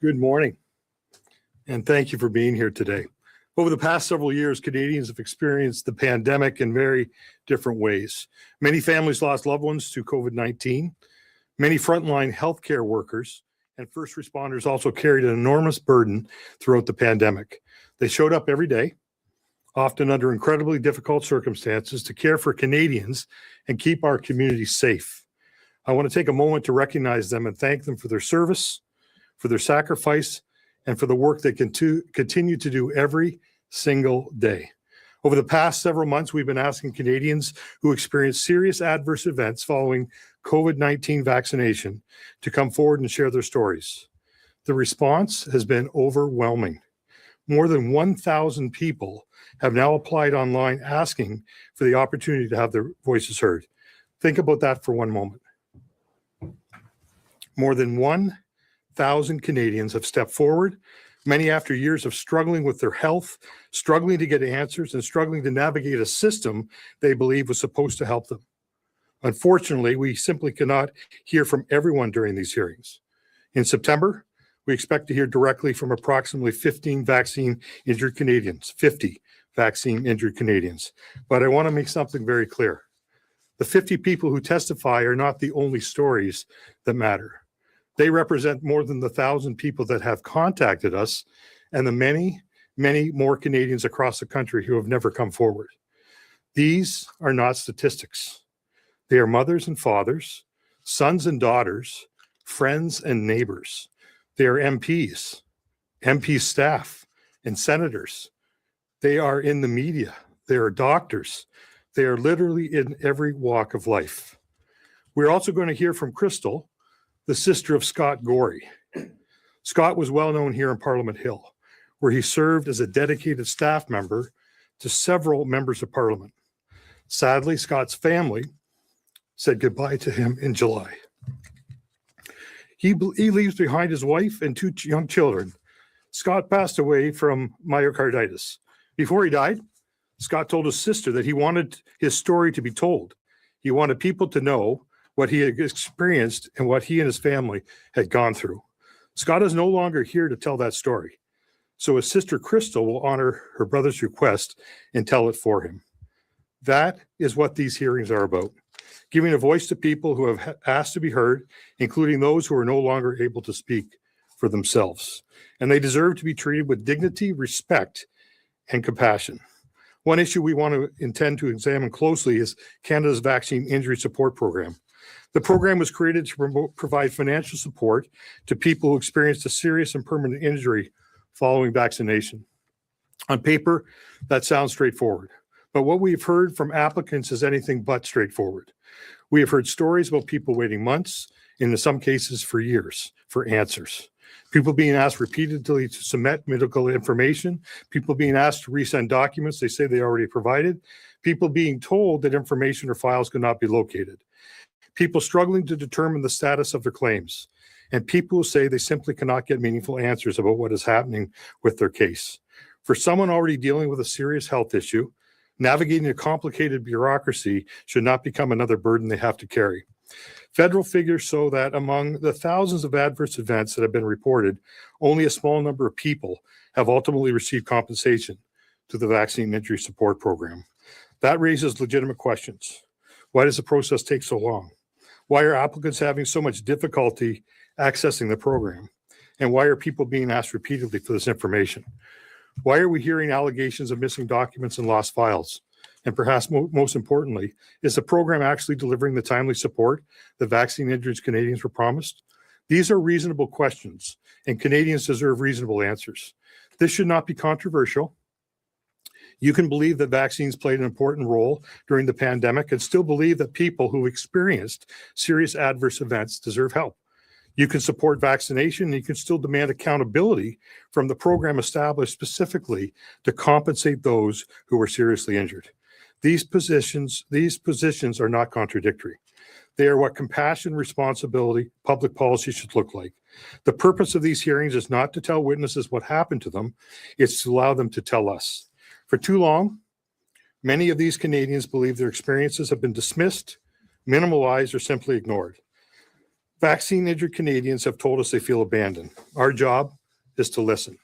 Good morning, and thank you for being here today. Over the past several years, Canadians have experienced the pandemic in very different ways. Many families lost loved ones to COVID-19. Many frontline healthcare workers and first responders also carried an enormous burden throughout the pandemic. They showed up every day, often under incredibly difficult circumstances, to care for Canadians and keep our communities safe. I want to take a moment to recognize them and thank them for their service, for their sacrifice, and for the work they continue to do every single day. Over the past several months, we've been asking Canadians who experience serious adverse events following COVID-19 vaccination to come forward and share their stories. The response has been overwhelming. More than 1,000 people have now applied online asking for the opportunity to have their voices heard. Think about that for one moment. More than 1,000 Canadians have stepped forward, many after years of struggling with their health, struggling to get answers, and struggling to navigate a system they believe was supposed to help them. Unfortunately, we simply cannot hear from everyone during these hearings. In September, we expect to hear directly from approximately 15 vaccine-injured Canadians, 50 vaccine-injured Canadians. But I want to make something very clear. The 50 people who testify are not the only stories that matter. They represent more than the 1,000 people that have contacted us and the many, many more Canadians across the country who have never come forward. These are not statistics. They are mothers and fathers, sons and daughters, friends and neighbors. They are MPs, MP staff, and senators. They are in the media. They are doctors. They are literally in every walk of life. We're also going to hear from Crystal, the sister of Scott Gorey. Scott was well known here in Parliament Hill, where he served as a dedicated staff member to several members of Parliament. Sadly, Scott's family said goodbye to him in July. He leaves behind his wife and 2 young children. Scott passed away from myocarditis. Before he died, Scott told his sister that he wanted his story to be told. He wanted people to know what he had experienced and what he and his family had gone through. Scott is no longer here to tell that story. So his sister Crystal will honor her brother's request and tell it for him. That is what these hearings are about. Giving a voice to people who have asked to be heard, including those who are no longer able to speak for themselves. And they deserve to be treated with dignity, respect, and compassion. One issue we want to intend to examine closely is Canada's Vaccine Injury Support Program. The program was created to provide financial support to people who experienced a serious and permanent injury following vaccination. On paper, that sounds straightforward, but what we've heard from applicants is anything but straightforward. We have heard stories about people waiting months, in some cases for years, for answers. People being asked repeatedly to submit medical information, people being asked to resend documents they say they already provided, people being told that information or files could not be located, people struggling to determine the status of their claims, and people who say they simply cannot get meaningful answers about what is happening with their case. For someone already dealing with a serious health issue, navigating a complicated bureaucracy should not become another burden they have to carry. Federal figures show that among the thousands of adverse events that have been reported, only a small number of people have ultimately received compensation through the Vaccine Injury Support Program. That raises legitimate questions. Why does the process take so long? Why are applicants having so much difficulty accessing the program? And why are people being asked repeatedly for this information? Why are we hearing allegations of missing documents and lost files? And perhaps most importantly, is the program actually delivering the timely support that vaccine-injured Canadians were promised? These are reasonable questions, and Canadians deserve reasonable answers. This should not be controversial. You can believe that vaccines played an important role during the pandemic and still believe that people who experienced serious adverse events deserve help. You can support vaccination and you can still demand accountability from the program established specifically to compensate those who were seriously injured. These positions are not contradictory. They are what compassion, responsibility, public policy should look like. The purpose of these hearings is not to tell witnesses what happened to them, it's to allow them to tell us. For too long, many of these Canadians believe their experiences have been dismissed, minimalized, or simply ignored. Vaccine-injured Canadians have told us they feel abandoned. Our job is to listen.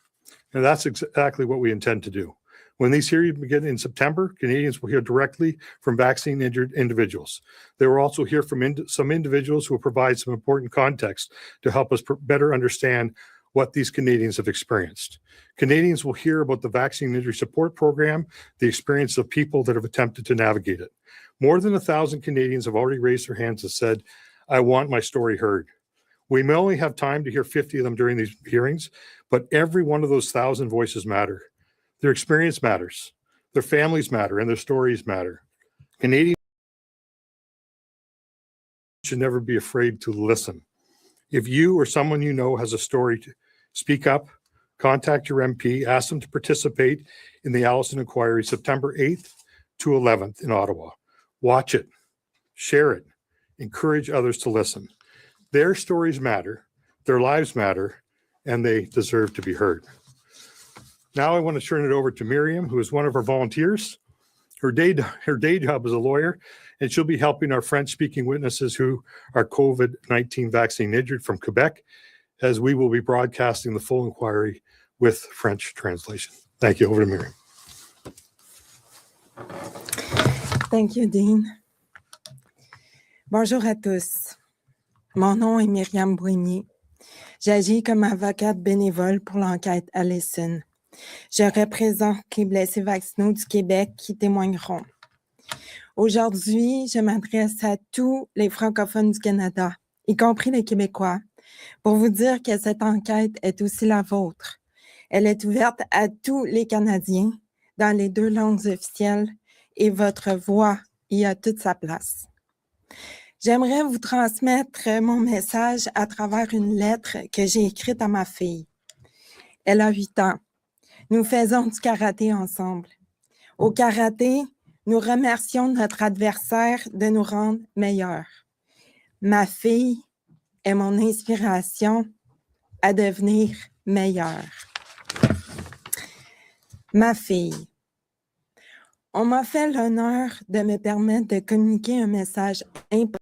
And that's exactly what we intend to do. When these hearings begin in September, Canadians will hear directly from vaccine-injured individuals. They will also hear from some individuals who will provide some important context to help us better understand what these Canadians have experienced. Canadians will hear about the Vaccine Injury Support Program, the experience of people that have attempted to navigate it. More than 1,000 Canadians have already raised their hands and said, I want my story heard. We may only have time to hear 50 of them during these hearings, but every one of those 1,000 voices matter. Their experience matters. Their families matter, and their stories matter. Canadians should never be afraid to listen. If you or someone you know has a story, to speak up, contact your MP, ask them to participate in the Allison inquiry September 8th to 11th in Ottawa. Watch it, share it, encourage others to listen. Their stories matter, their lives matter, and they deserve to be heard. Now I want to turn it over to Miriam, who is one of our volunteers. Her day job is a lawyer, and she'll be helping our French-speaking witnesses who are COVID-19 vaccine injured from Quebec, as we will be broadcasting the full inquiry with French translation. Thank you. Over to Miriam. Thank you, Dean. Bonjour à tous. Mon nom est Myriam Brunier. J'agis comme avocate bénévole pour l'enquête Allison. Je représente les blessés vaccinaux du Québec qui témoigneront. Aujourd'hui, je m'adresse à tous les francophones du Canada, y compris les Québécois, pour vous dire que cette enquête est aussi la vôtre. Elle est ouverte à tous les Canadiens dans les 2 langues officielles et votre voix y a toute sa place. J'aimerais vous transmettre mon message à travers une lettre que j'ai écrite à ma fille. Elle a 8 ans. Nous faisons du karaté ensemble. Au karaté, nous remercions notre adversaire de nous rendre meilleurs. Ma fille est mon inspiration à devenir meilleure. Ma fille. On m'a fait l'honneur de me permettre de communiquer un message important.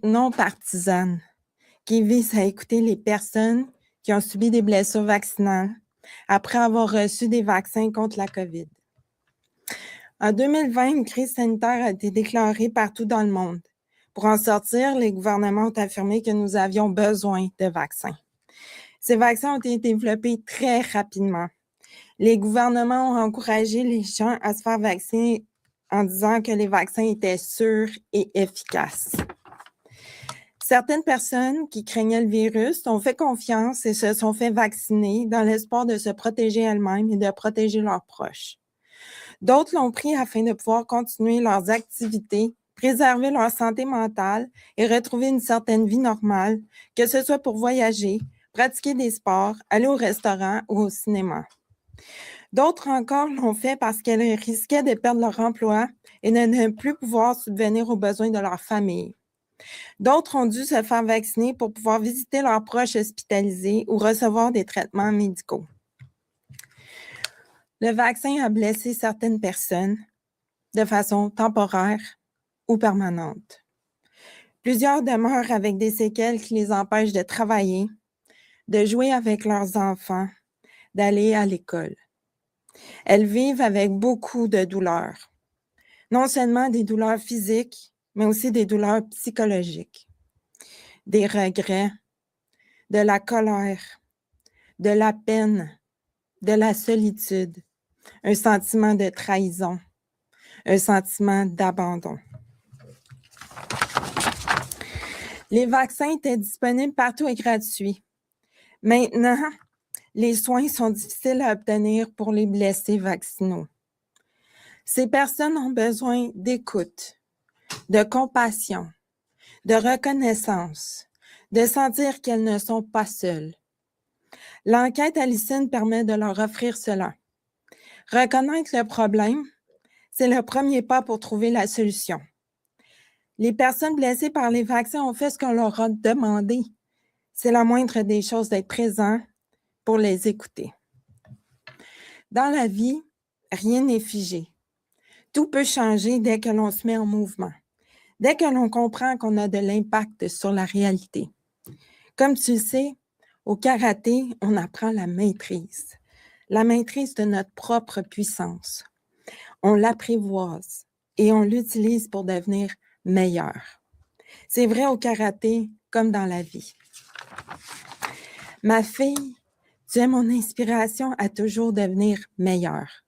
Non partisane qui vise à écouter les personnes qui ont subi des blessures vaccinales après avoir reçu des vaccins contre la COVID. En 2020, une crise sanitaire a été déclarée partout dans le monde. Pour en sortir, les gouvernements ont affirmé que nous avions besoin de vaccins. Ces vaccins ont été développés très rapidement. Les gouvernements ont encouragé les gens à se faire vacciner en disant que les vaccins étaient sûrs et efficaces. Certaines personnes qui craignaient le virus ont fait confiance et se sont fait vacciner dans l'espoir de se protéger elles-mêmes et de protéger leurs proches. D'autres l'ont pris afin de pouvoir continuer leurs activités, préserver leur santé mentale et retrouver une certaine vie normale, que ce soit pour voyager, pratiquer des sports, aller au restaurant ou au cinéma. D'autres encore l'ont fait parce qu'elles risquaient de perdre leur emploi et de ne plus pouvoir subvenir aux besoins de leur famille. D'autres ont dû se faire vacciner pour pouvoir visiter leurs proches hospitalisés ou recevoir des traitements médicaux. Le vaccin a blessé certaines personnes de façon temporaire ou permanente. Plusieurs demeurent avec des séquelles qui les empêchent de travailler, de jouer avec leurs enfants, d'aller à l'école. Elles vivent avec beaucoup de douleurs, non seulement des douleurs physiques, mais aussi des douleurs psychologiques, des regrets, de la colère, de la peine, de la solitude, un sentiment de trahison, un sentiment d'abandon. Les vaccins étaient disponibles partout et gratuits. Maintenant, les soins sont difficiles à obtenir pour les blessés vaccinaux. Ces personnes ont besoin d'écoute, de compassion, de reconnaissance, de sentir qu'elles ne sont pas seules. L'enquête Allison permet de leur offrir cela. Reconnaître le problème, c'est le premier pas pour trouver la solution. Les personnes blessées par les vaccins ont fait ce qu'on leur a demandé. C'est la moindre des choses d'être présent pour les écouter. Dans la vie, rien n'est figé. Tout peut changer dès que l'on se met en mouvement, dès que l'on comprend qu'on a de l'impact sur la réalité. Comme tu le sais, au karaté, on apprend la maîtrise de notre propre puissance. On l'apprivoise et on l'utilise pour devenir meilleur. C'est vrai au karaté comme dans la vie. Ma fille, tu es mon inspiration à toujours devenir meilleure,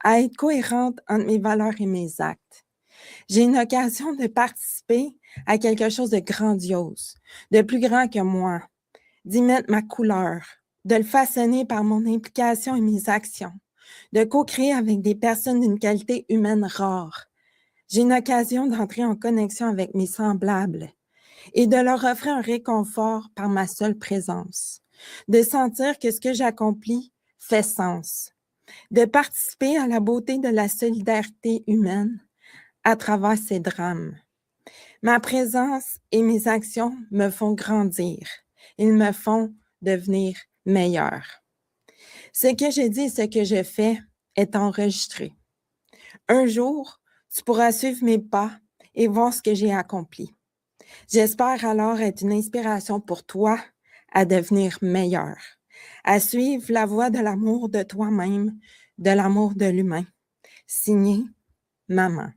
à être cohérente entre mes valeurs et mes actes. J'ai une occasion de participer à quelque chose de grandiose, de plus grand que moi, d'y mettre ma couleur, de le façonner par mon implication et mes actions, de co-créer avec des personnes d'une qualité humaine rare. J'ai une occasion d'entrer en connexion avec mes semblables et de leur offrir un réconfort par ma seule présence, de sentir que ce que j'accomplis fait sens, de participer à la beauté de la solidarité humaine à travers ces drames. Ma présence et mes actions me font grandir. Ils me font devenir meilleur. Ce que je dis et ce que je fais est enregistré. Un jour, tu pourras suivre mes pas et voir ce que j'ai accompli. J'espère alors être une inspiration pour toi à devenir meilleur, à suivre la voie de l'amour de toi-même, de l'amour de l'humain. Signé, Maman.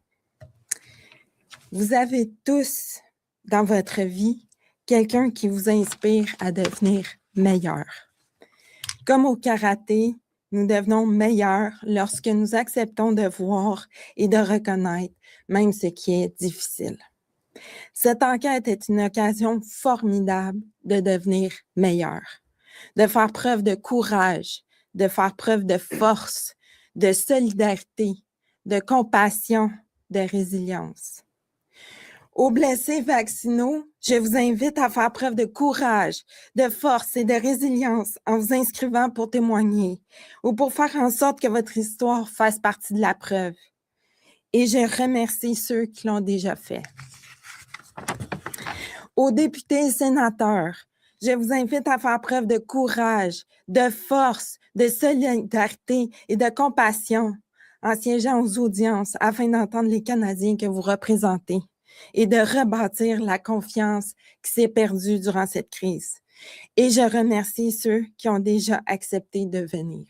Vous avez tous dans votre vie quelqu'un qui vous inspire à devenir meilleur. Comme au karaté, nous devenons meilleurs lorsque nous acceptons de voir et de reconnaître même ce qui est difficile. Cette enquête est une occasion formidable de devenir meilleur, de faire preuve de courage, de faire preuve de force, de solidarité, de compassion, de résilience. Aux blessés vaccinaux, je vous invite à faire preuve de courage, de force et de résilience en vous inscrivant pour témoigner ou pour faire en sorte que votre histoire fasse partie de la preuve. Et je remercie ceux qui l'ont déjà fait. Aux députés et sénateurs, je vous invite à faire preuve de courage, de force, de solidarité et de compassion en siégeant aux audiences afin d'entendre les Canadiens que vous représentez et de rebâtir la confiance qui s'est perdue durant cette crise. Et je remercie ceux qui ont déjà accepté de venir.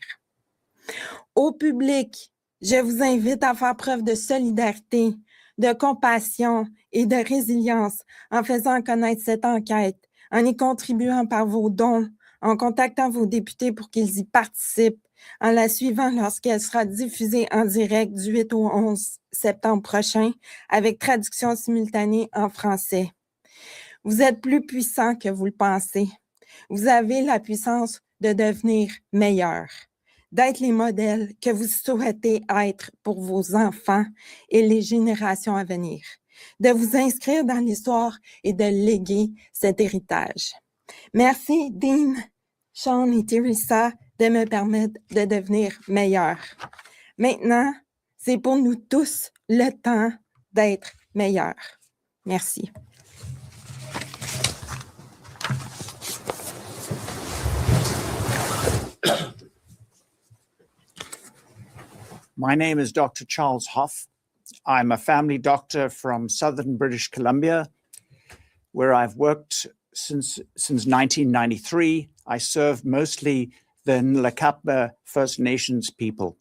Au public, je vous invite à faire preuve de solidarité, de compassion et de résilience en faisant connaître cette enquête, en y contribuant par vos dons, en contactant vos députés pour qu'ils y participent, en la suivant lorsqu'elle sera diffusée en direct du 8 au 11 septembre prochain avec traduction simultanée en français. Vous êtes plus puissant que vous le pensez. Vous avez la puissance de devenir meilleur, d'être les modèles que vous souhaitez être pour vos enfants et les générations à venir, de vous inscrire dans l'histoire et de léguer cet héritage. Merci, Dean, Sean et Teresa, de me permettre de devenir meilleur. Maintenant, c'est pour nous tous le temps d'être meilleurs. Merci. My name is Dr. Charles Hoff. I'm a family doctor from southern British Columbia, where I've worked since 1993. I serve mostly the Nlakatba First Nations people.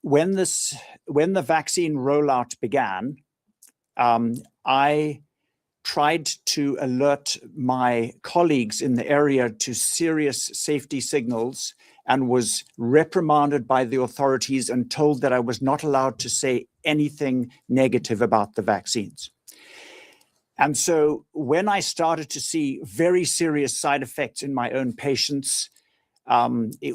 When the vaccine rollout began, I tried to alert my colleagues in the area to serious safety signals and was reprimanded by the authorities and told that I was not allowed to say anything negative about the vaccines. And so when I started to see very serious side effects in my own patients,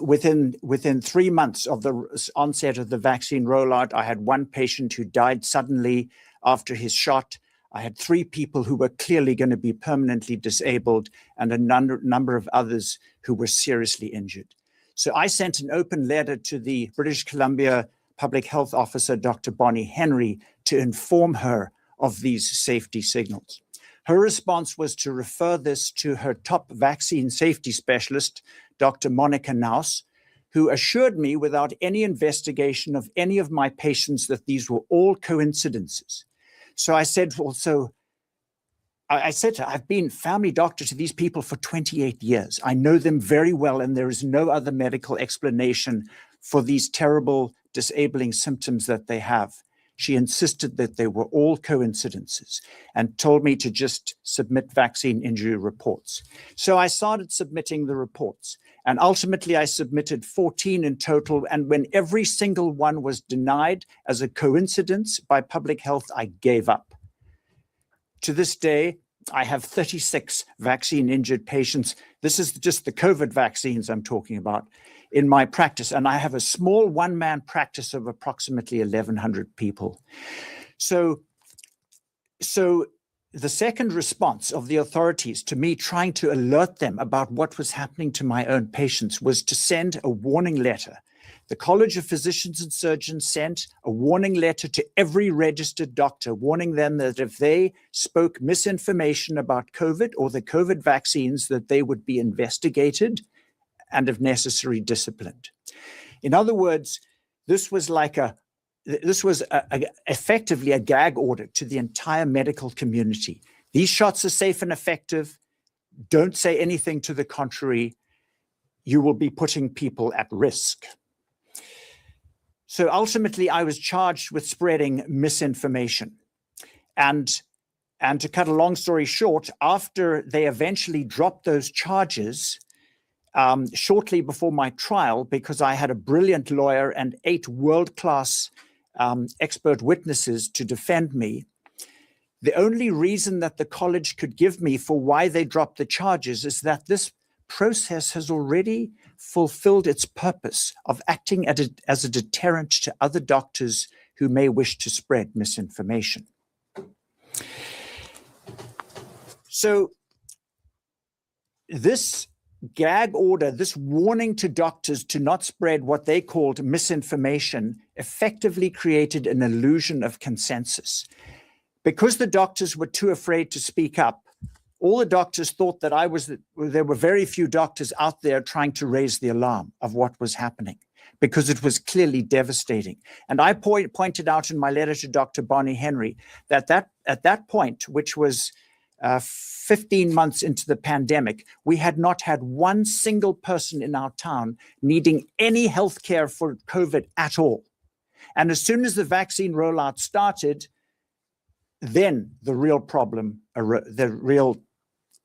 within 3 months of the onset of the vaccine rollout, I had one patient who died suddenly after his shot. I had 3 people who were clearly going to be permanently disabled and a number of others who were seriously injured. So I sent an open letter to the British Columbia Public Health Officer, Dr. Bonnie Henry, to inform her of these safety signals. Her response was to refer this to her top vaccine safety specialist, Dr. Monica Naus, who assured me without any investigation of any of my patients that these were all coincidences. So I said, I said to her, I've been family doctor to these people for 28 years. I know them very well, and there is no other medical explanation for these terrible, disabling symptoms that they have. She insisted that they were all coincidences and told me to just submit vaccine injury reports. So I started submitting the reports, and ultimately I submitted 14 in total. And when every single one was denied as a coincidence by public health, I gave up. To this day, I have 36 vaccine injured patients. This is just the COVID vaccines I'm talking about in my practice. And I have a small one-man practice of approximately 1,100 people. So the second response of the authorities to me trying to alert them about what was happening to my own patients was to send a warning letter. The College of Physicians and Surgeons sent a warning letter to every registered doctor, warning them that if they spoke misinformation about COVID or the COVID vaccines, that they would be investigated and, if necessary, disciplined. In other words, this was effectively a gag order to the entire medical community. These shots are safe and effective. Don't say anything to the contrary. You will be putting people at risk. So ultimately, I was charged with spreading misinformation. And to cut a long story short, after they eventually dropped those charges, shortly before my trial, because I had a brilliant lawyer and 8 world-class expert witnesses to defend me, the only reason that the college could give me for why they dropped the charges is that this process has already fulfilled its purpose of acting as a deterrent to other doctors who may wish to spread misinformation. So this gag order, this warning to doctors to not spread what they called misinformation, effectively created an illusion of consensus. Because the doctors were too afraid to speak up, all the doctors thought that there were very few doctors out there trying to raise the alarm of what was happening, because it was clearly devastating. And I pointed out in my letter to Dr. Bonnie Henry that at that point, which was 15 months into the pandemic, we had not had one single person in our town needing any health care for COVID at all. And as soon as the vaccine rollout started, then the real problem, the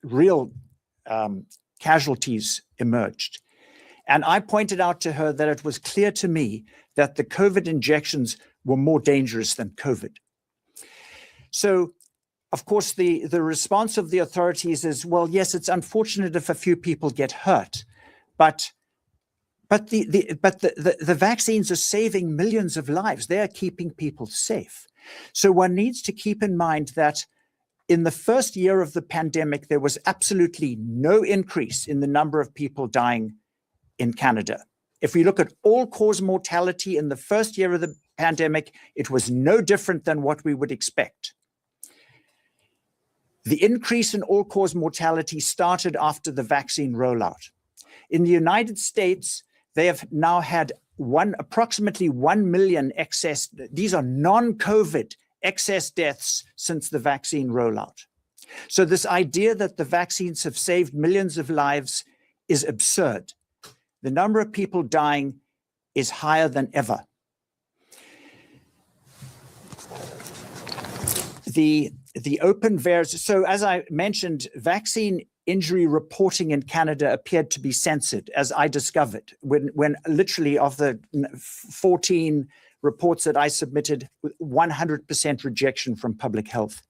real casualties emerged. And I pointed out to her that it was clear to me that the COVID injections were more dangerous than COVID. So, of course, the response of the authorities is, well, yes, it's unfortunate if a few people get hurt, but the vaccines are saving millions of lives. They are keeping people safe. So one needs to keep in mind that in the first year of the pandemic, there was absolutely no increase in the number of people dying in Canada. If we look at all-cause mortality in the first year of the pandemic, it was no different than what we would expect. The increase in all-cause mortality started after the vaccine rollout. In the United States, they have now had approximately 1 million excess, these are non-COVID excess deaths since the vaccine rollout. So this idea that the vaccines have saved millions of lives is absurd. The number of people dying is higher than ever. The open VAERS, so as I mentioned, vaccine injury reporting in Canada appeared to be censored, as I discovered, when literally of the 14 reports that I submitted, 100% rejection from public health.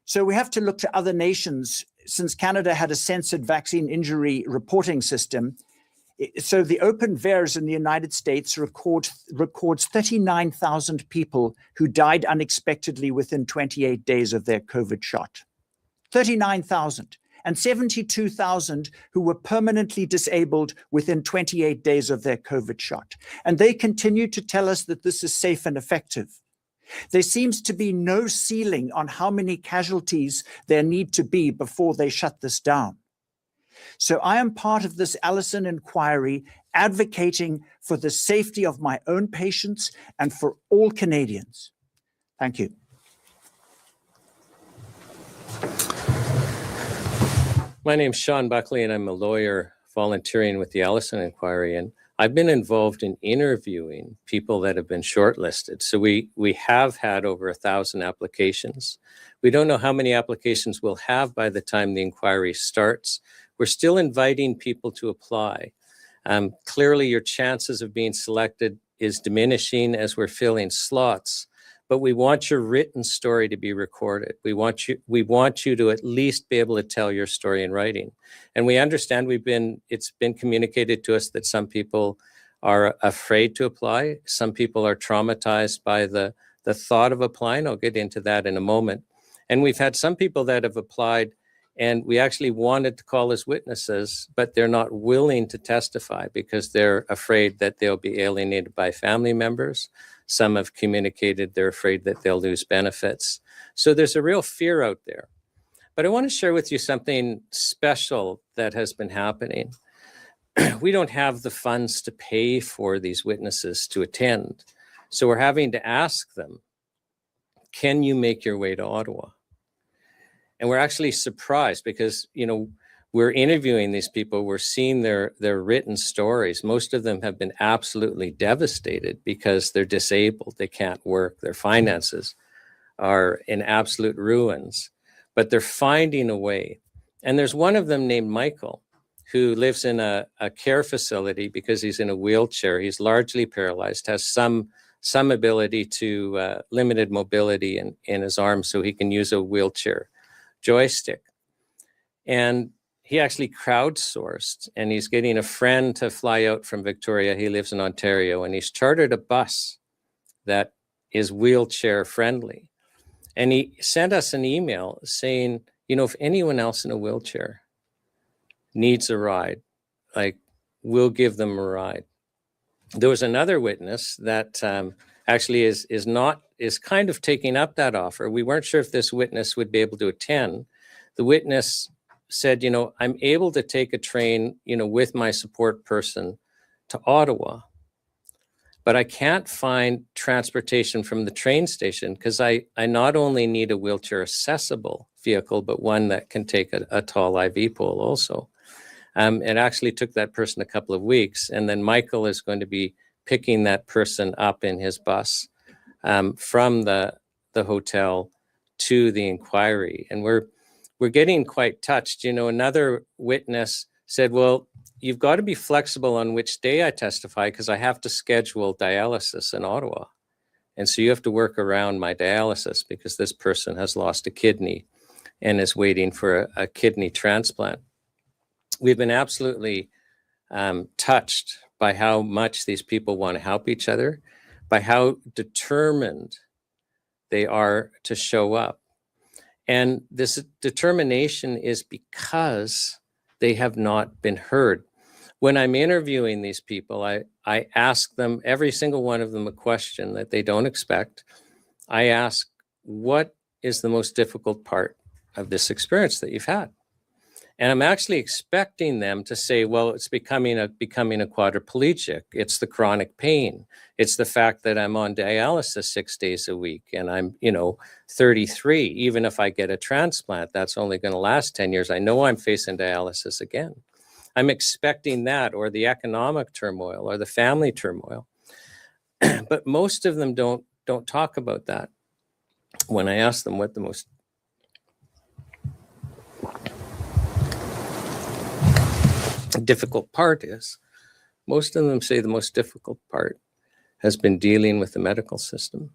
So we have to look to other nations. Since Canada had a censored vaccine injury reporting system, so the open VAERS in the United States records 39,000 people who died unexpectedly within 28 days of their COVID shot. 39,000. and 72,000 who were permanently disabled within 28 days of their COVID shot. And they continue to tell us that this is safe and effective. There seems to be no ceiling on how many casualties there need to be before they shut this down. So I am part of this Allison inquiry, advocating for the safety of my own patients and for all Canadians. Thank you. My name's Sean Buckley, and I'm a lawyer volunteering with the Allison Inquiry. And I've been involved in interviewing people that have been shortlisted. So we have had over 1,000 applications. We don't know how many applications we'll have by the time the inquiry starts. We're still inviting people to apply. Clearly, your chances of being selected is diminishing as we're filling slots, but we want your written story to be recorded. We want you to at least be able to tell your story in writing. And we understand it's been communicated to us that some people are afraid to apply. Some people are traumatized by the thought of applying. I'll get into that in a moment. And we've had some people that have applied and we actually wanted to call as witnesses, but they're not willing to testify because they're afraid that they'll be alienated by family members. Some have communicated they're afraid that they'll lose benefits. So there's a real fear out there. But I want to share with you something special that has been happening. We don't have the funds to pay for these witnesses to attend. So we're having to ask them, can you make your way to Ottawa? And we're actually surprised because, we're interviewing these people, we're seeing their written stories. Most of them have been absolutely devastated because they're disabled, they can't work, their finances are in absolute ruins, but they're finding a way. And there's one of them named Michael who lives in a care facility because he's in a wheelchair. He's largely paralyzed, has some ability to limited mobility in his arms, so he can use a wheelchair joystick. And he actually crowdsourced, and he's getting a friend to fly out from Victoria. He lives in Ontario, and he's chartered a bus that is wheelchair friendly. And he sent us an email saying, if anyone else in a wheelchair needs a ride, we'll give them a ride. There was another witness that actually is kind of taking up that offer. We weren't sure if this witness would be able to attend. The witness said, I'm able to take a train, with my support person to Ottawa, but I can't find transportation from the train station because I not only need a wheelchair accessible vehicle, but one that can take a tall IV pole also. It actually took that person a couple of weeks. And then Michael is going to be picking that person up in his bus from the hotel to the inquiry. And we're getting quite touched. Another witness said, well, you've got to be flexible on which day I testify because I have to schedule dialysis in Ottawa. And so you have to work around my dialysis because this person has lost a kidney and is waiting for a kidney transplant. We've been absolutely touched by how much these people want to help each other, by how determined they are to show up. And this determination is because they have not been heard. When I'm interviewing these people, I ask them, every single one of them, a question that they don't expect. I ask, what is the most difficult part of this experience that you've had? And I'm actually expecting them to say, well, it's becoming a quadriplegic. It's the chronic pain. It's the fact that I'm on dialysis 6 days a week and I'm, 33. Even if I get a transplant, that's only going to last 10 years. I know I'm facing dialysis again. I'm expecting that, or the economic turmoil or the family turmoil. But most of them don't talk about that. When I ask them what the most difficult part is, most of them say the most difficult part has been dealing with the medical system.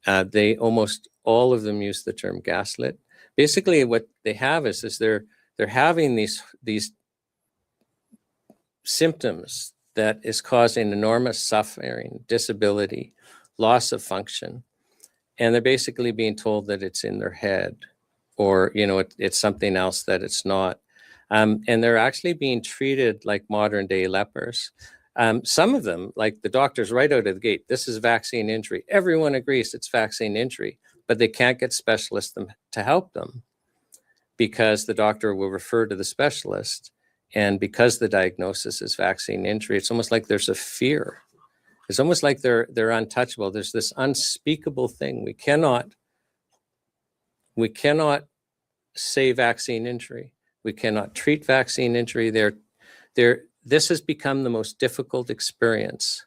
They almost all of them use the term gaslit. Basically, what they have is they're having these symptoms that is causing enormous suffering, disability, loss of function, and they're basically being told that it's in their head or, it's something else that it's not. And they're actually being treated like modern day lepers. Some of them, like the doctors right out of the gate, this is vaccine injury. Everyone agrees it's vaccine injury, but they can't get specialists to help them because the doctor will refer to the specialist. And because the diagnosis is vaccine injury, it's almost like there's a fear. It's almost like they're untouchable. There's this unspeakable thing. We cannot say vaccine injury. We cannot treat vaccine injury. This has become the most difficult experience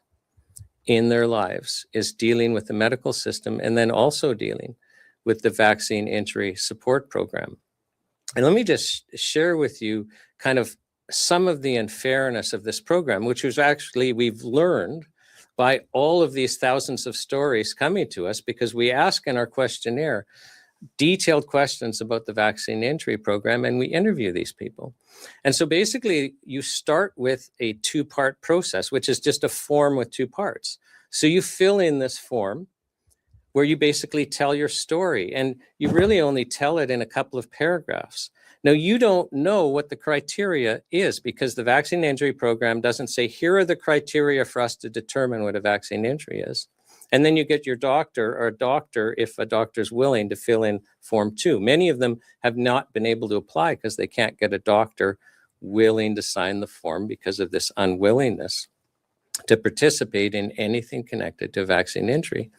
in their lives, is dealing with the medical system and then also dealing with the vaccine injury support program. And let me just share with you kind of some of the unfairness of this program, which was actually we've learned by all of these thousands of stories coming to us, because we ask in our questionnaire detailed questions about the vaccine injury program, and we interview these people. And so basically you start with a two-part process, which is just a form with two parts. So you fill in this form where you basically tell your story, and you really only tell it in a couple of paragraphs. Now, you don't know what the criteria is, because the vaccine injury program doesn't say, here are the criteria for us to determine what a vaccine injury is. And then you get your doctor, or a doctor, if a doctor's willing, to fill in form 2. Many of them have not been able to apply because they can't get a doctor willing to sign the form because of this unwillingness to participate in anything connected to vaccine injury.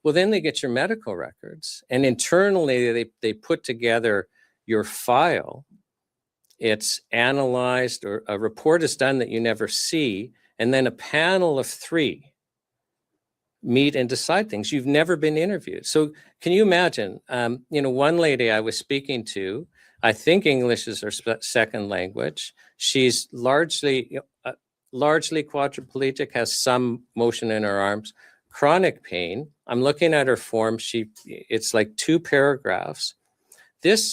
Well, then they get your medical records, and internally they put together your file. It's analyzed, or a report is done that you never see, and then a panel of 3 meet and decide things. You've never been interviewed. So can you imagine, one lady I was speaking to, I think English is her second language. She's largely quadriplegic, has some motion in her arms, chronic pain. I'm looking at her form. It's like 2 paragraphs.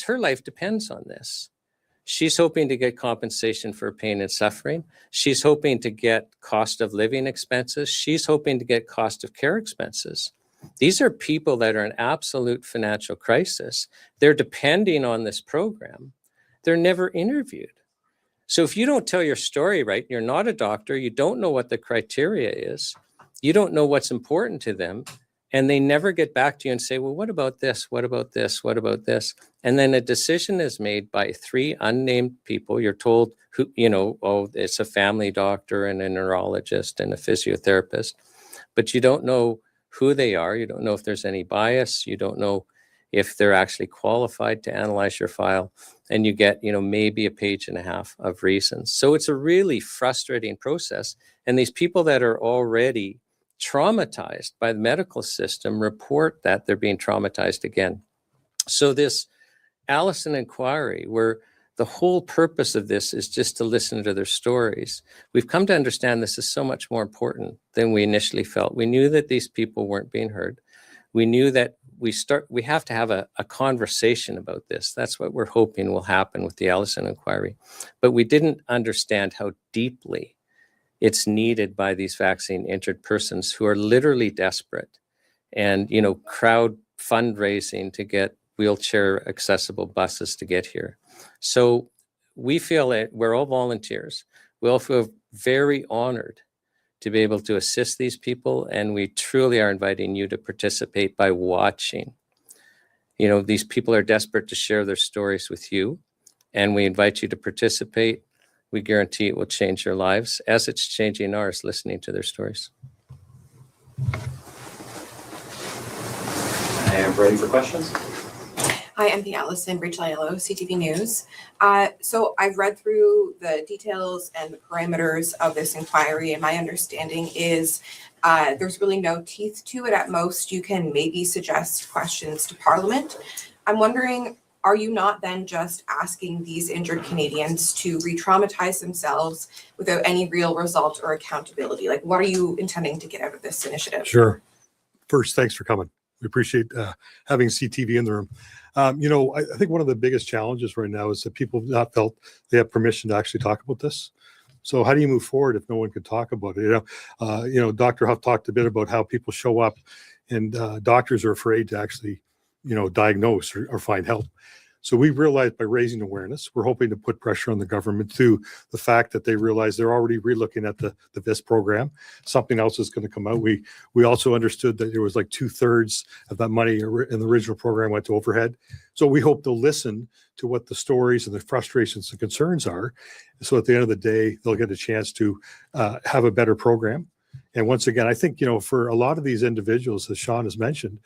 Her life depends on this. She's hoping to get compensation for pain and suffering. She's hoping to get cost of living expenses. She's hoping to get cost of care expenses. These are people that are in absolute financial crisis. They're depending on this program. They're never interviewed. So if you don't tell your story right, you're not a doctor, you don't know what the criteria is, you don't know what's important to them, and they never get back to you and say, well, what about this? What about this? What about this? And then a decision is made by 3 unnamed people. You're told who, it's a family doctor and a neurologist and a physiotherapist, but you don't know who they are. You don't know if there's any bias. You don't know if they're actually qualified to analyze your file. And you get, maybe a page and a half of reasons. So it's a really frustrating process. And these people that are already traumatized by the medical system report that they're being traumatized again. So this Allison inquiry, where the whole purpose of this is just to listen to their stories, we've come to understand this is so much more important than we initially felt. We knew that these people weren't being heard. We knew that we have to have a conversation about this. That's what we're hoping will happen with the Allison inquiry. But we didn't understand how deeply it's needed by these vaccine injured persons who are literally desperate and, crowd fundraising to get wheelchair accessible buses to get here. So we feel that we're all volunteers. We all feel very honored to be able to assist these people. And we truly are inviting you to participate by watching. These people are desperate to share their stories with you, and we invite you to participate. We guarantee it will change your lives as it's changing ours, listening to their stories. I am ready for questions. Hi, I'm Allison, Rachel Aiello, CTV News. So I've read through the details and the parameters of this inquiry, and my understanding is there's really no teeth to it. At most, you can maybe suggest questions to Parliament. I'm wondering, are you not then just asking these injured Canadians to re-traumatize themselves without any real result or accountability? Like, what are you intending to get out of this initiative? Sure. First, thanks for coming. We appreciate having CTV in the room. I think one of the biggest challenges right now is that people have not felt they have permission to actually talk about this. So how do you move forward if no one can talk about it? Dr. Huff talked a bit about how people show up, and doctors are afraid to actually diagnose or find help. So we realized by raising awareness, we're hoping to put pressure on the government through the fact that they realize they're already relooking at the VIS program. Something else is going to come out. We also understood that there was like 2/3 of that money in the original program went to overhead. So we hope they'll listen to what the stories and the frustrations and concerns are. So at the end of the day, they'll get a chance to have a better program. And once again, I think, for a lot of these individuals, as Sean has mentioned,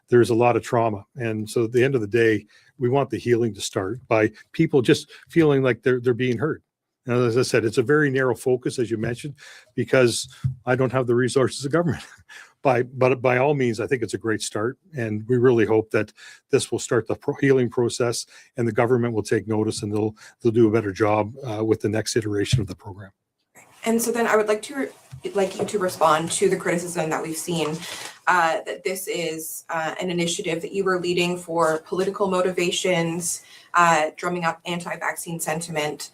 there's a lot of trauma. And so at the end of the day, we want the healing to start by people just feeling like they're being heard. And as I said, it's a very narrow focus, as you mentioned, because I don't have the resources of government. But by all means, I think it's a great start. And we really hope that this will start the healing process and the government will take notice and they'll do a better job with the next iteration of the program. And so then I would like you to respond to the criticism that we've seen that this is an initiative that you were leading for political motivations, drumming up anti-vaccine sentiment,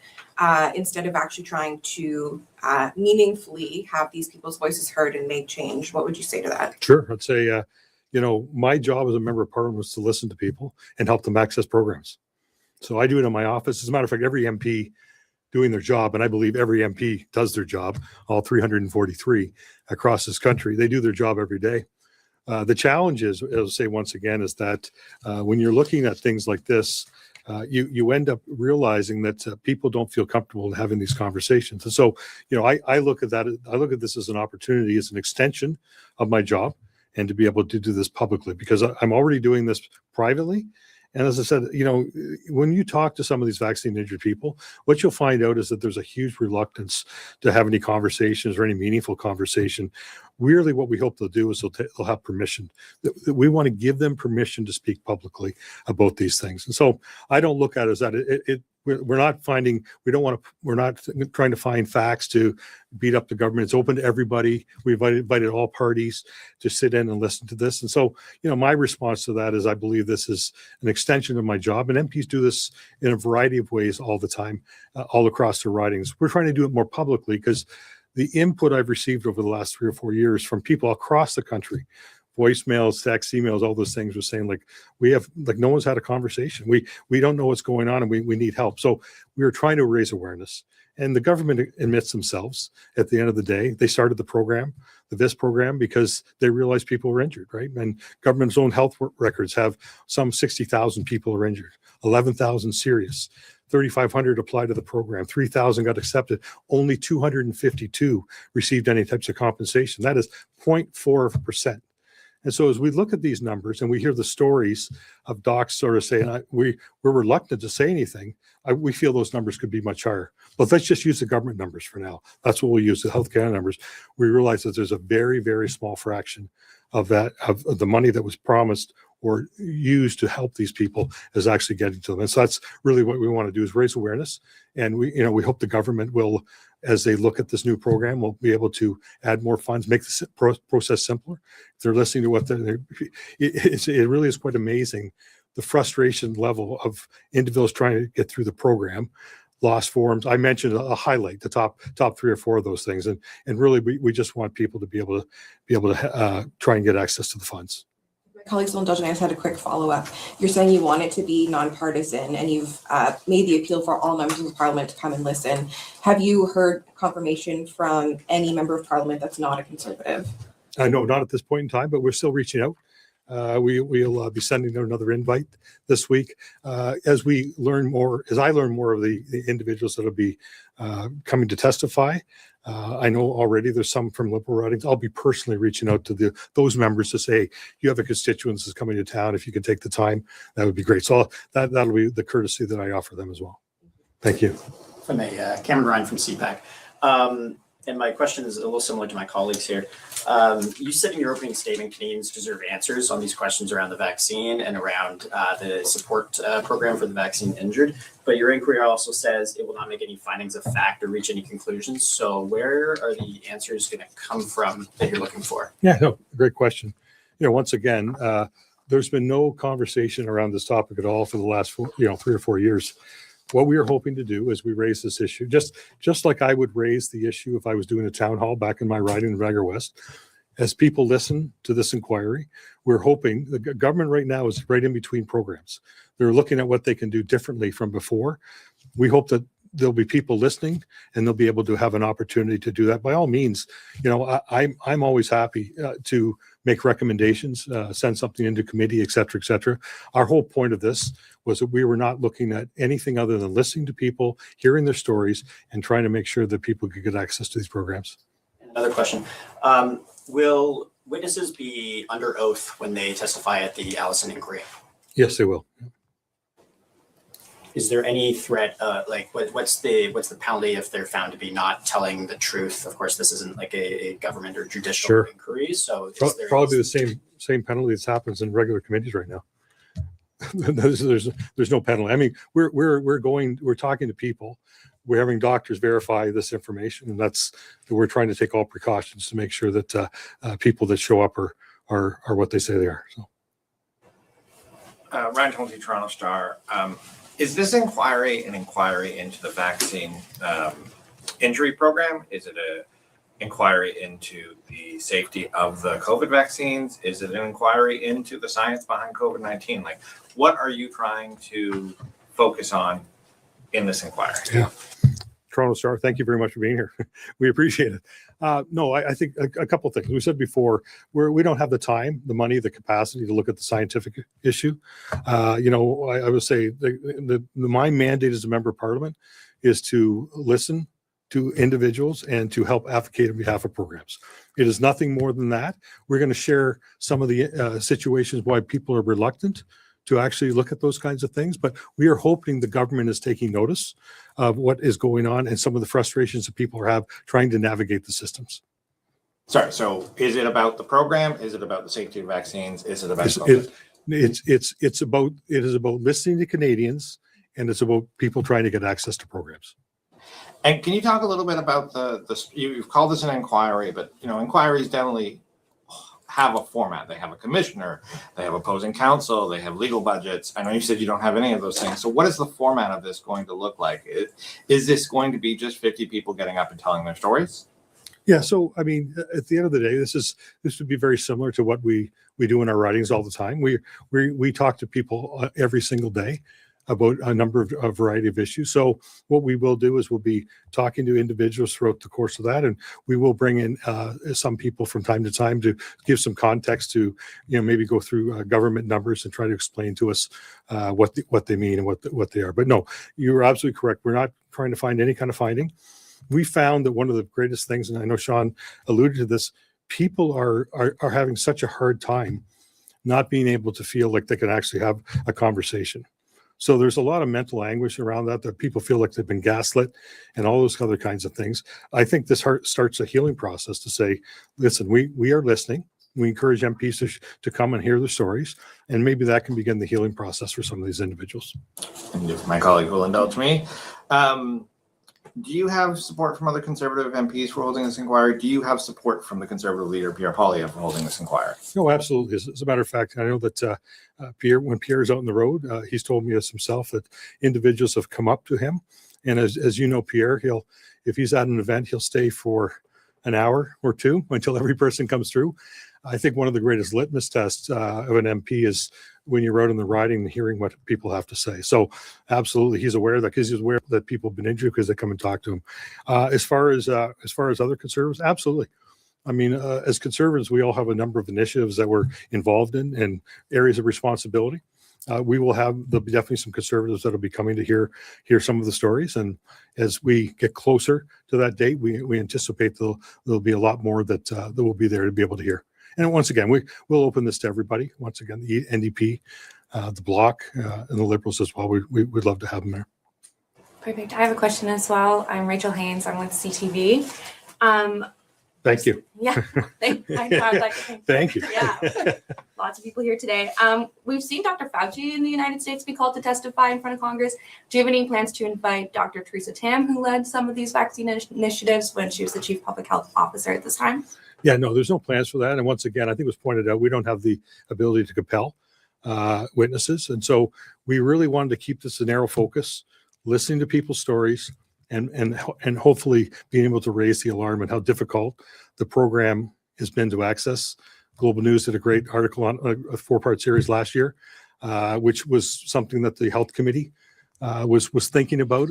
instead of actually trying to meaningfully have these people's voices heard and make change. What would you say to that? Sure. I'd say, my job as a member of parliament was to listen to people and help them access programs. So I do it in my office. As a matter of fact, every MP doing their job, and I believe every MP does their job, all 343 across this country, they do their job every day. The challenge is, I'll say once again, is that when you're looking at things like this, you end up realizing that people don't feel comfortable in having these conversations. And so, I look at that. I look at this as an opportunity, as an extension of my job, and to be able to do this publicly, because I'm already doing this privately. And as I said, when you talk to some of these vaccine injured people, what you'll find out is that there's a huge reluctance to have any conversations or any meaningful conversation. Really, what we hope they'll do is they'll have permission. We want to give them permission to speak publicly about these things. And so I don't look at it as that we're not trying to find facts to beat up the government. It's open to everybody. We invited all parties to sit in and listen to this. And so, my response to that is I believe this is an extension of my job, and MPs do this in a variety of ways all the time, all across their ridings. We're trying to do it more publicly because the input I've received over the last 3 or 4 years from people across the country, voicemails, texts, emails, all those things, were saying no one's had a conversation. We don't know what's going on and we need help. So we were trying to raise awareness, and the government admits themselves at the end of the day, they started the program, the VIS program, because they realized people were injured, right? And government's own health records have some 60,000 people are injured, 11,000 serious. 3,500 applied to the program, 3,000 got accepted, only 252 received any types of compensation. That is 0.4%. And so as we look at these numbers and we hear the stories of docs sort of saying, we're reluctant to say anything, we feel those numbers could be much higher. But let's just use the government numbers for now. That's what we'll use, the Health Canada numbers. We realize that there's a very, very small fraction of the money that was promised or used to help these people is actually getting to them. And so that's really what we want to do, is raise awareness. And we hope the government will, as they look at this new program, will be able to add more funds, make the process simpler. If they're listening to what it really is quite amazing, the frustration level of individuals trying to get through the program, lost forms. I mentioned a highlight, the top 3 or 4 of those things. And really, we just want people to be able to try and get access to the funds. My colleagues will indulge me. I just had a quick follow-up. You're saying you want it to be nonpartisan, and you've made the appeal for all members of parliament to come and listen. Have you heard confirmation from any member of parliament that's not a Conservative? No, not at this point in time, but we're still reaching out. We'll be sending out another invite this week as I learn more of the individuals that will be coming to testify. I know already there's some from Liberal ridings. I'll be personally reaching out to those members to say, you have a constituent that's coming to town. If you could take the time, that would be great. So that'll be the courtesy that I offer them as well. Thank you. If I may, Cameron Ryan from CPAC. And my question is a little similar to my colleagues here. You said in your opening statement, Canadians deserve answers on these questions around the vaccine and around the support program for the vaccine injured. But your inquiry also says it will not make any findings of fact or reach any conclusions. So where are the answers going to come from that you're looking for? Yeah, no, great question. Once again, there's been no conversation around this topic at all for the last 3 or 4 years. What we are hoping to do is we raise this issue, just like I would raise the issue if I was doing a town hall back in my riding in Niagara West. as people listen to this inquiry, we're hoping the government right now is right in between programs. They're looking at what they can do differently from before. We hope that there'll be people listening and they'll be able to have an opportunity to do that. By all means, I'm always happy to make recommendations, send something into committee, et cetera, et cetera. Our whole point of this was that we were not looking at anything other than listening to people, hearing their stories, and trying to make sure that people could get access to these programs. Another question. Will witnesses be under oath when they testify at the Allison inquiry? Yes, they will. Is there any threat, what's the penalty if they're found to be not telling the truth? Of course, this isn't like a government or judicial Sure. inquiry, so is there Probably the same penalty that happens in regular committees right now. There's no penalty. I mean, we're talking to people. We're having doctors verify this information, and we're trying to take all precautions to make sure that people that show up are what they say they are. So, Ryan Holmesy, Toronto Star. Is this inquiry an inquiry into the vaccine injury program? Is it an inquiry into the safety of the COVID vaccines? Is it an inquiry into the science behind COVID-19? Like, what are you trying to focus on in this inquiry? Yeah. Toronto Star, thank you very much for being here. We appreciate it. No, I think a couple of things. We said before, we don't have the time, the money, the capacity to look at the scientific issue. I would say my mandate as a member of parliament is to listen to individuals and to help advocate on behalf of programs. It is nothing more than that. We're going to share some of the situations why people are reluctant to actually look at those kinds of things. But we are hoping the government is taking notice of what is going on and some of the frustrations that people have trying to navigate the systems. Sorry, so is it about the program? Is it about the safety of vaccines? Is it about It is about listening to Canadians, and it's about people trying to get access to programs. And can you talk a little bit about you've called this an inquiry, but inquiries definitely have a format. They have a commissioner, they have opposing counsel, they have legal budgets. I know you said you don't have any of those things. So what is the format of this going to look like? Is this going to be just 50 people getting up and telling their stories? Yeah. So, I mean, at the end of the day, this would be very similar to what we do in our writings all the time. We talk to people every single day about a variety of issues. So what we will do is we'll be talking to individuals throughout the course of that, and we will bring in some people from time to time to give some context to, maybe go through government numbers and try to explain to us what they mean and what they are. But no, you're absolutely correct. We're not trying to find any kind of finding. We found that one of the greatest things, and I know Sean alluded to this, people are having such a hard time not being able to feel like they can actually have a conversation. So there's a lot of mental anguish around that people feel like they've been gaslit and all those other kinds of things. I think this starts a healing process to say, listen, we are listening. We encourage MPs to come and hear the stories, and maybe that can begin the healing process for some of these individuals. And if my colleague will indulge me, do you have support from other Conservative MPs for holding this inquiry? Do you have support from the Conservative leader, Pierre Poilievre, for holding this inquiry? No, absolutely. As a matter of fact, I know that when Pierre's out on the road, he's told me this himself, that individuals have come up to him. And as you know, Pierre, if he's at an event, he'll stay for an hour or two until every person comes through. I think one of the greatest litmus tests of an MP is when you're out in the riding and hearing what people have to say. So absolutely, he's aware of that, because he's aware that people have been injured because they come and talk to him. As far as other Conservatives, absolutely. I mean, as Conservatives, we all have a number of initiatives that we're involved in and areas of responsibility. There'll be definitely some Conservatives that'll be coming to hear some of the stories. And as we get closer to that date, we anticipate there'll be a lot more that will be there to be able to hear. And once again, we'll open this to everybody. Once again, the NDP, the Bloc, and the Liberals as well. We'd love to have them there. Perfect. I have a question as well. I'm Rachel Haynes. I'm with CTV. Thank you. Yeah. Thank you. Yeah. Lots of people here today. We've seen Dr. Fauci in the United States be called to testify in front of Congress. Do you have any plans to invite Dr. Theresa Tam, who led some of these vaccine initiatives when she was the Chief Public Health Officer at this time? Yeah, no, there's no plans for that. And once again, I think it was pointed out, we don't have the ability to compel witnesses. And so we really wanted to keep this a narrow focus, listening to people's stories, and hopefully being able to raise the alarm and how difficult the program has been to access. Global News did a great article on a 4-part series last year, which was something that the health committee was thinking about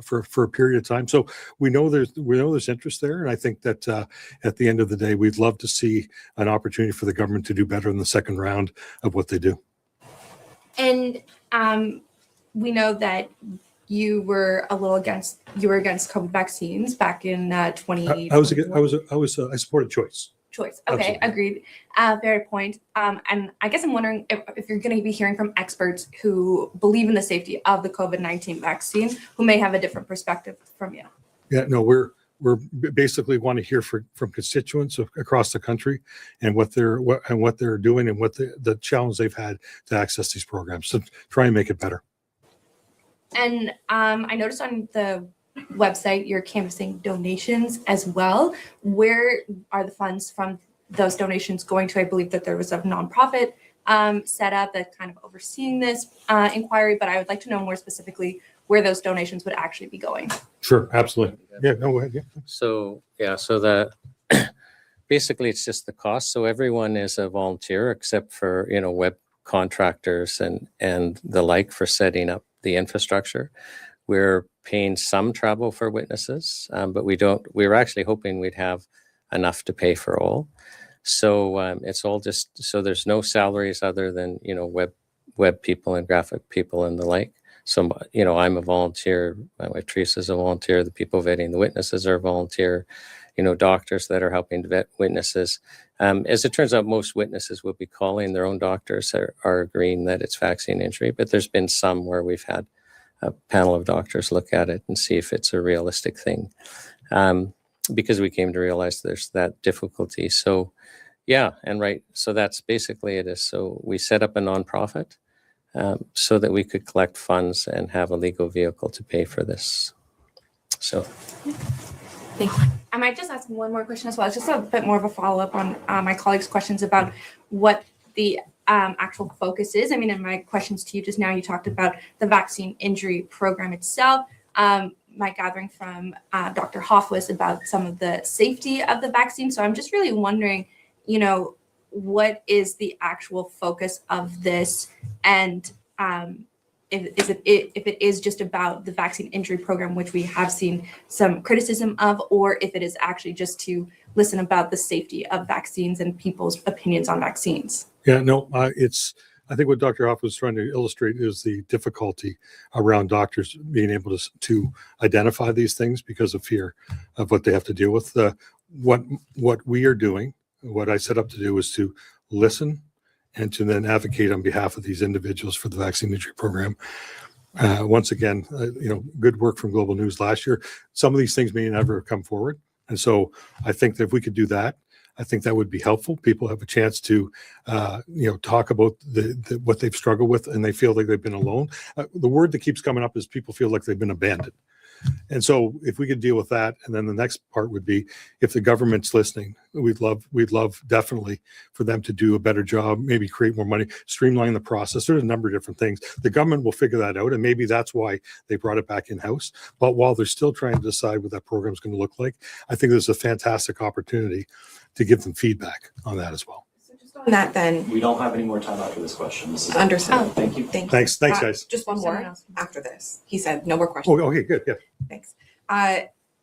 for a period of time. So we know there's interest there, and I think that at the end of the day, we'd love to see an opportunity for the government to do better in the second round of what they do. And we know that you were against COVID vaccines back in 2020. I supported choice. Choice. Okay, Absolutely. agreed. Fair point. And I guess I'm wondering if you're going to be hearing from experts who believe in the safety of the COVID-19 vaccine, who may have a different perspective from you. Yeah, no, we're basically want to hear from constituents across the country and what they're doing and what the challenge they've had to access these programs to try and make it better. And I noticed on the website you're canvassing donations as well. Where are the funds from those donations going to? I believe that there was a nonprofit set up that's kind of overseeing this inquiry, but I would like to know more specifically where those donations would actually be going. Sure, absolutely. Yeah, no, go ahead. Yeah. So the basically it's just the cost. So everyone is a volunteer except for, web contractors and the like for setting up the infrastructure. We're paying some travel for witnesses, but we're actually hoping we'd have enough to pay for all. So it's all just, so there's no salaries other than, web people and graphic people and the like. So, I'm a volunteer, my wife Teresa's a volunteer, the people vetting the witnesses are volunteer, doctors that are helping to vet witnesses. As it turns out, most witnesses will be calling their own doctors are agreeing that it's vaccine injury, but there's been some where we've had a panel of doctors look at it and see if it's a realistic thing, because we came to realize there's that difficulty. So, yeah, and right, so that's basically it is. So we set up a nonprofit so that we could collect funds and have a legal vehicle to pay for this. So. Thank you. I might just ask one more question as well. It's just a bit more of a follow-up on my colleagues' questions about what the actual focus is. I mean, in my questions to you just now, you talked about the vaccine injury program itself. My gathering from Dr. Hoff was about some of the safety of the vaccine. So I'm just really wondering, what is the actual focus of this? And if it is just about the vaccine injury program, which we have seen some criticism of, or if it is actually just to listen about the safety of vaccines and people's opinions on vaccines. Yeah, no, I think what Dr. Hoff was trying to illustrate is the difficulty around doctors being able to identify these things because of fear of what they have to deal with. What we are doing, what I set up to do is to listen and to then advocate on behalf of these individuals for the vaccine injury program. Once again, good work from Global News last year. Some of these things may never come forward. And so I think that if we could do that, I think that would be helpful. People have a chance to, talk about what they've struggled with and they feel like they've been alone. The word that keeps coming up is people feel like they've been abandoned. And so if we could deal with that, and then the next part would be if the government's listening, we'd love definitely for them to do a better job, maybe create more money, streamline the process. There's a number of different things. The government will figure that out, and maybe that's why they brought it back in-house. But while they're still trying to decide what that program is going to look like, I think there's a fantastic opportunity to give them feedback on that as well. On that, then We don't have any more time after this question. This is understood. Oh. Thank you. Thank you. Thanks, guys. Just one Someone more else. after this. He said no more questions. Oh, okay, good, yeah. Thanks.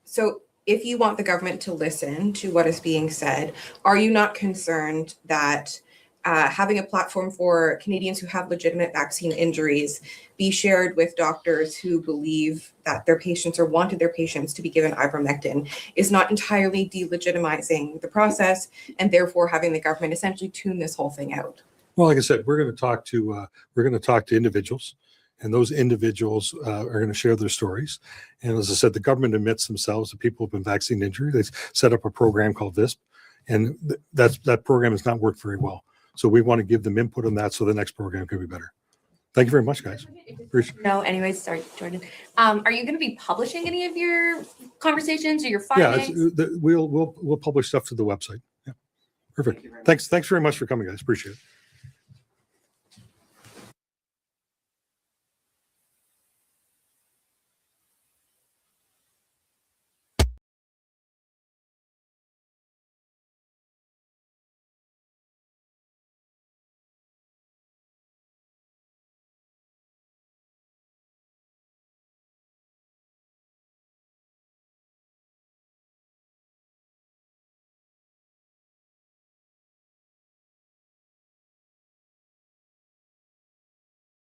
So if you want the government to listen to what is being said, are you not concerned that having a platform for Canadians who have legitimate vaccine injuries be shared with doctors who believe that their patients or wanted their patients to be given ivermectin is not entirely delegitimizing the process and therefore having the government essentially tune this whole thing out? Well, like I said, we're going to talk to individuals, and those individuals are going to share their stories. And as I said, the government admits themselves that people have been vaccine injured. They set up a program called VISP, and that program has not worked very well. So we want to give them input on that so the next program can be better. Thank you very much, guys. Appreciate it. No, anyways, sorry, Jordan. Are you going to be publishing any of your conversations or your Yeah, findings? we'll publish stuff to the website. Yeah, perfect. Thanks very much for coming, guys. Appreciate it.